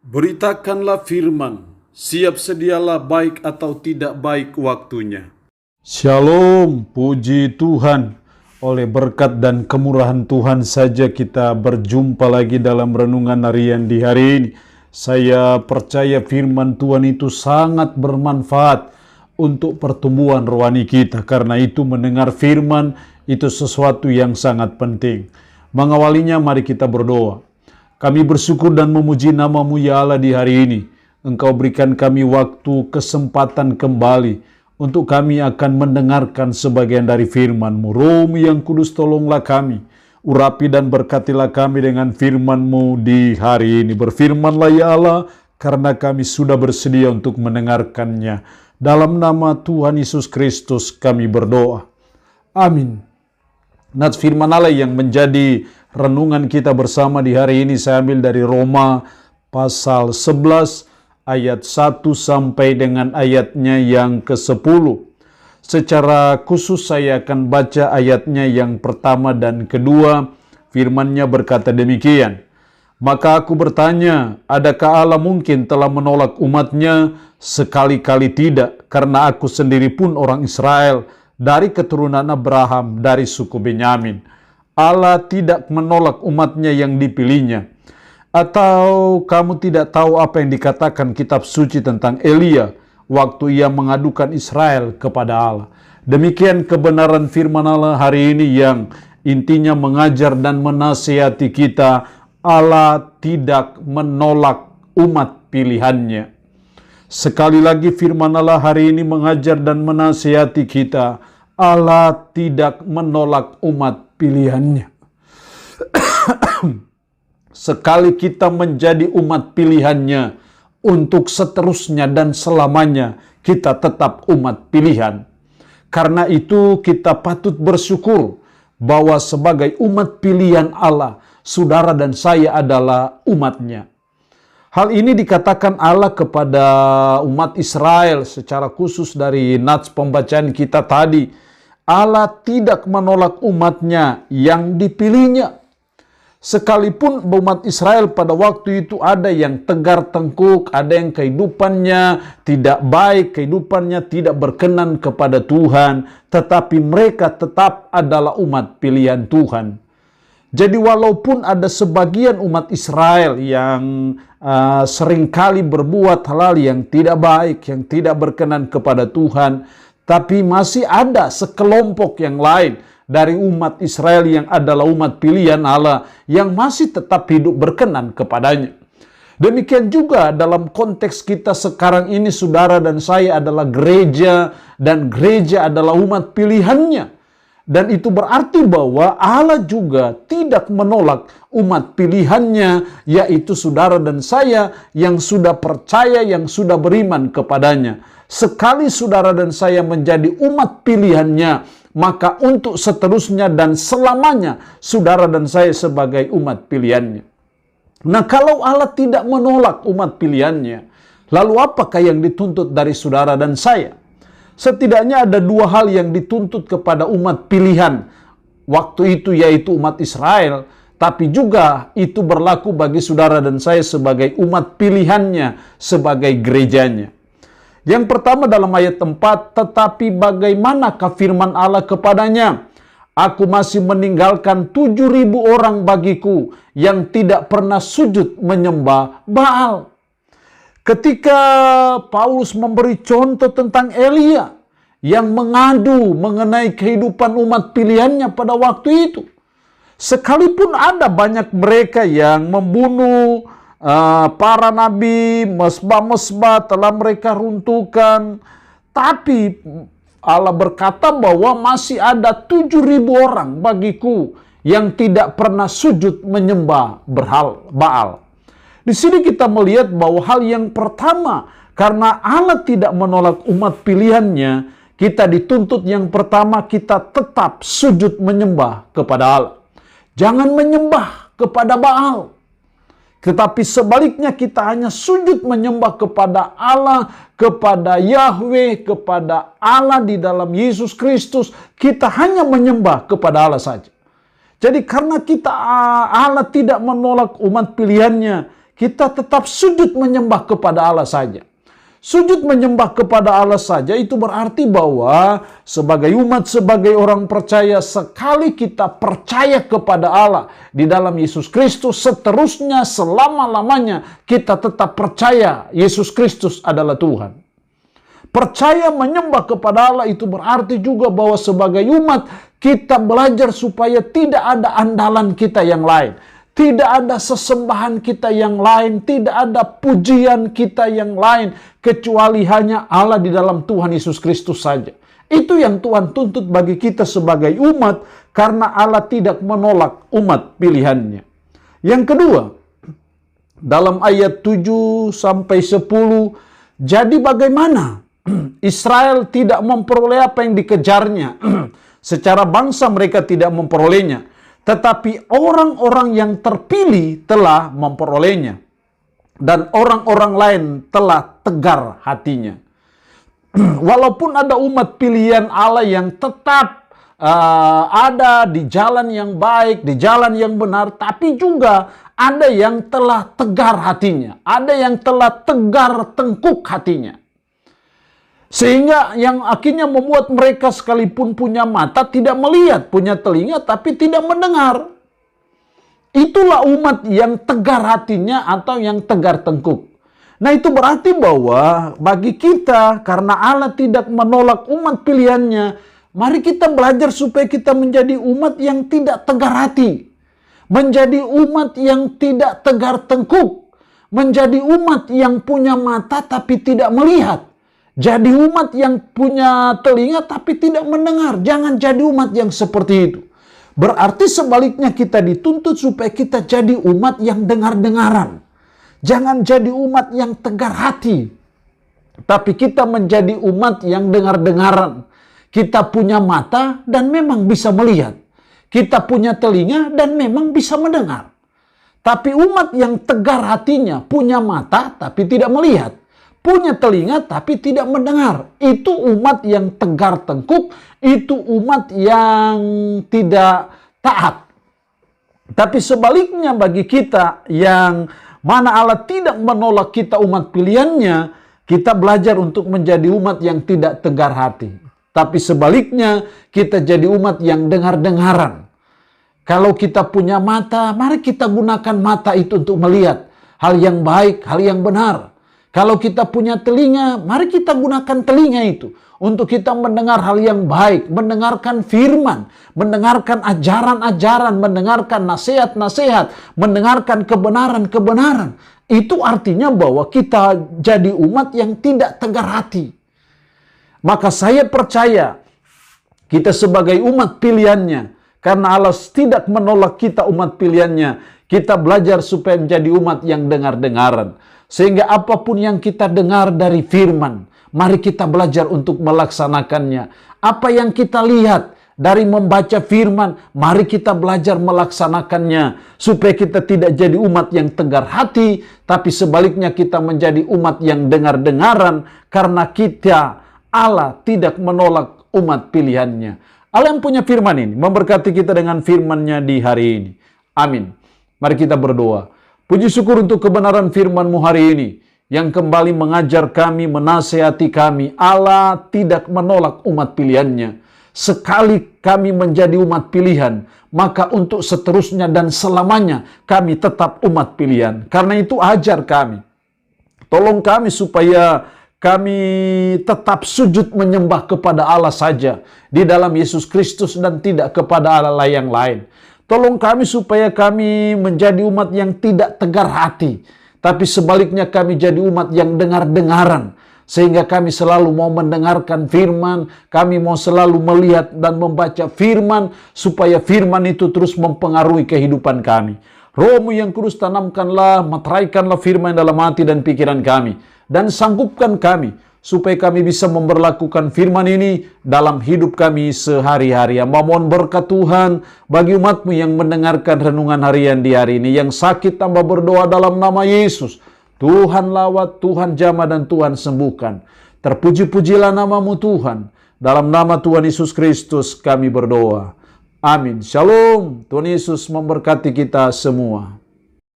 Beritakanlah firman, siap sedialah baik atau tidak baik waktunya. Shalom, puji Tuhan. Oleh berkat dan kemurahan Tuhan saja kita berjumpa lagi dalam renungan harian di hari ini. Saya percaya firman Tuhan itu sangat bermanfaat untuk pertumbuhan rohani kita. Karena itu mendengar firman itu sesuatu yang sangat penting. Mengawalinya mari kita berdoa. Kami bersyukur dan memuji nama-Mu ya Allah di hari ini. Engkau berikan kami waktu, kesempatan kembali untuk kami akan mendengarkan sebagian dari firman-Mu. Roh-Mu yang kudus, tolonglah kami. Urapi dan berkatilah kami dengan firman-Mu di hari ini. Berfirmanlah ya Allah, karena kami sudah bersedia untuk mendengarkannya. Dalam nama Tuhan Yesus Kristus kami berdoa. Amin. Nats firman Allah yang menjadi renungan kita bersama di hari ini saya ambil dari Roma pasal 11 ayat 1 sampai dengan ayatnya yang ke-10. Secara khusus saya akan baca ayatnya yang pertama dan kedua. Firman-Nya berkata demikian. Maka aku bertanya, adakah Allah mungkin telah menolak umat-Nya? Sekali-kali tidak, karena aku sendiri pun orang Israel, dari keturunan Abraham, dari suku Benyamin. Allah tidak menolak umat-Nya yang dipilihnya. Atau kamu tidak tahu apa yang dikatakan kitab suci tentang Elia waktu ia mengadukan Israel kepada Allah. Demikian kebenaran firman Allah hari ini yang intinya mengajar dan menasihati kita. Allah tidak menolak umat pilihannya. Sekali lagi firman Allah hari ini mengajar dan menasihati kita. Allah tidak menolak umat pilihannya. Sekali kita menjadi umat pilihannya, untuk seterusnya dan selamanya kita tetap umat pilihan. Karena itu kita patut bersyukur bahwa sebagai umat pilihan Allah, saudara dan saya adalah umatnya. Hal ini dikatakan Allah kepada umat Israel secara khusus dari nats pembacaan kita tadi. Allah tidak menolak umat-Nya yang dipilihnya. Sekalipun umat Israel pada waktu itu ada yang tegar tengkuk, ada yang kehidupannya tidak baik, kehidupannya tidak berkenan kepada Tuhan, tetapi mereka tetap adalah umat pilihan Tuhan. Jadi walaupun ada sebagian umat Israel yang seringkali berbuat hal-hal yang tidak baik, yang tidak berkenan kepada Tuhan, tapi masih ada sekelompok yang lain dari umat Israel yang adalah umat pilihan Allah yang masih tetap hidup berkenan kepadanya. Demikian juga dalam konteks kita sekarang ini, saudara dan saya adalah gereja, dan gereja adalah umat pilihannya. Dan itu berarti bahwa Allah juga tidak menolak umat pilihannya, yaitu saudara dan saya yang sudah percaya, yang sudah beriman kepadanya. Sekali saudara dan saya menjadi umat pilihannya, maka untuk seterusnya dan selamanya saudara dan saya sebagai umat pilihannya. Nah, kalau Allah tidak menolak umat pilihannya, lalu apakah yang dituntut dari saudara dan saya? Setidaknya ada dua hal yang dituntut kepada umat pilihan waktu itu, yaitu umat Israel, tapi juga itu berlaku bagi saudara dan saya sebagai umat pilihannya, sebagai gerejanya. Yang pertama dalam ayat 4, tetapi bagaimanakah firman Allah kepadanya? Aku masih meninggalkan 7.000 orang bagiku yang tidak pernah sujud menyembah Baal. Ketika Paulus memberi contoh tentang Elia yang mengadu mengenai kehidupan umat pilihannya pada waktu itu, sekalipun ada banyak mereka yang membunuh para nabi, mesbah-mesbah telah mereka runtuhkan, tapi Allah berkata bahwa masih ada 7.000 orang bagiku yang tidak pernah sujud menyembah Baal. Di sini kita melihat bahwa hal yang pertama, karena Allah tidak menolak umat pilihannya, kita dituntut yang pertama kita tetap sujud menyembah kepada Allah. Jangan menyembah kepada Baal. Tetapi sebaliknya kita hanya sujud menyembah kepada Allah, kepada Yahweh, kepada Allah di dalam Yesus Kristus. Kita hanya menyembah kepada Allah saja. Jadi karena Allah tidak menolak umat pilihannya, kita tetap sujud menyembah kepada Allah saja. Sujud menyembah kepada Allah saja itu berarti bahwa sebagai umat, sebagai orang percaya, sekali kita percaya kepada Allah di dalam Yesus Kristus, seterusnya selama-lamanya kita tetap percaya Yesus Kristus adalah Tuhan. Percaya menyembah kepada Allah itu berarti juga bahwa sebagai umat kita belajar supaya tidak ada andalan kita yang lain. Tidak ada sesembahan kita yang lain, tidak ada pujian kita yang lain, kecuali hanya Allah di dalam Tuhan Yesus Kristus saja. Itu yang Tuhan tuntut bagi kita sebagai umat, karena Allah tidak menolak umat pilihannya. Yang kedua, dalam ayat 7-10, jadi bagaimana Israel tidak memperoleh apa yang dikejarnya? Secara bangsa mereka tidak memperolehnya, tetapi orang-orang yang terpilih telah memperolehnya. Dan orang-orang lain telah tegar hatinya. Walaupun ada umat pilihan Allah yang tetap ada di jalan yang baik, di jalan yang benar, tapi juga ada yang telah tegar hatinya. Ada yang telah tegar tengkuk hatinya. Sehingga yang akhirnya membuat mereka sekalipun punya mata tidak melihat, punya telinga tapi tidak mendengar. Itulah umat yang tegar hatinya atau yang tegar tengkuk. Nah, itu berarti bahwa bagi kita, karena Allah tidak menolak umat pilihannya, mari kita belajar supaya kita menjadi umat yang tidak tegar hati. Menjadi umat yang tidak tegar tengkuk. Menjadi umat yang punya mata tapi tidak melihat. Jadi umat yang punya telinga tapi tidak mendengar. Jangan jadi umat yang seperti itu. Berarti sebaliknya kita dituntut supaya kita jadi umat yang dengar-dengaran. Jangan jadi umat yang tegar hati. Tapi kita menjadi umat yang dengar-dengaran. Kita punya mata dan memang bisa melihat. Kita punya telinga dan memang bisa mendengar. Tapi umat yang tegar hatinya punya mata tapi tidak melihat. Punya telinga tapi tidak mendengar. Itu umat yang tegar tengkuk. Itu umat yang tidak taat. Tapi sebaliknya bagi kita yang mana Allah tidak menolak kita umat pilihannya, kita belajar untuk menjadi umat yang tidak tegar hati. Tapi sebaliknya kita jadi umat yang dengar-dengaran. Kalau kita punya mata, mari kita gunakan mata itu untuk melihat hal yang baik, hal yang benar. Kalau kita punya telinga, mari kita gunakan telinga itu untuk kita mendengar hal yang baik, mendengarkan firman, mendengarkan ajaran-ajaran, mendengarkan nasihat-nasihat, mendengarkan kebenaran-kebenaran. Itu artinya bahwa kita jadi umat yang tidak tegar hati. Maka saya percaya kita sebagai umat pilihannya, karena Allah tidak menolak kita umat pilihannya, kita belajar supaya menjadi umat yang dengar-dengaran. Sehingga apapun yang kita dengar dari firman, mari kita belajar untuk melaksanakannya. Apa yang kita lihat dari membaca firman, mari kita belajar melaksanakannya. Supaya kita tidak jadi umat yang tegar hati, tapi sebaliknya kita menjadi umat yang dengar-dengaran, karena kita, Allah tidak menolak umat pilihannya. Allah yang punya firman ini, memberkati kita dengan firman-Nya di hari ini. Amin. Mari kita berdoa. Puji syukur untuk kebenaran firman-Mu hari ini, yang kembali mengajar kami, menasihati kami. Allah tidak menolak umat pilihannya. Sekali kami menjadi umat pilihan, maka untuk seterusnya dan selamanya kami tetap umat pilihan. Karena itu ajar kami. Tolong kami supaya kami tetap sujud menyembah kepada Allah saja di dalam Yesus Kristus dan tidak kepada Allah yang lain. Tolong kami supaya kami menjadi umat yang tidak tegar hati, tapi sebaliknya kami jadi umat yang dengar-dengaran, sehingga kami selalu mau mendengarkan firman, kami mau selalu melihat dan membaca firman, supaya firman itu terus mempengaruhi kehidupan kami. Roh-Mu yang kudus, tanamkanlah, meteraikanlah firman dalam hati dan pikiran kami, dan sanggupkan kami supaya kami bisa memberlakukan firman ini dalam hidup kami sehari-hari. Hamba mohon berkat Tuhan bagi umat-Mu yang mendengarkan renungan harian di hari ini. Yang sakit hamba berdoa dalam nama Yesus. Tuhan lawat, Tuhan jamah, dan Tuhan sembuhkan. Terpuji-pujilah nama-Mu Tuhan. Dalam nama Tuhan Yesus Kristus kami berdoa. Amin. Shalom. Tuhan Yesus memberkati kita semua.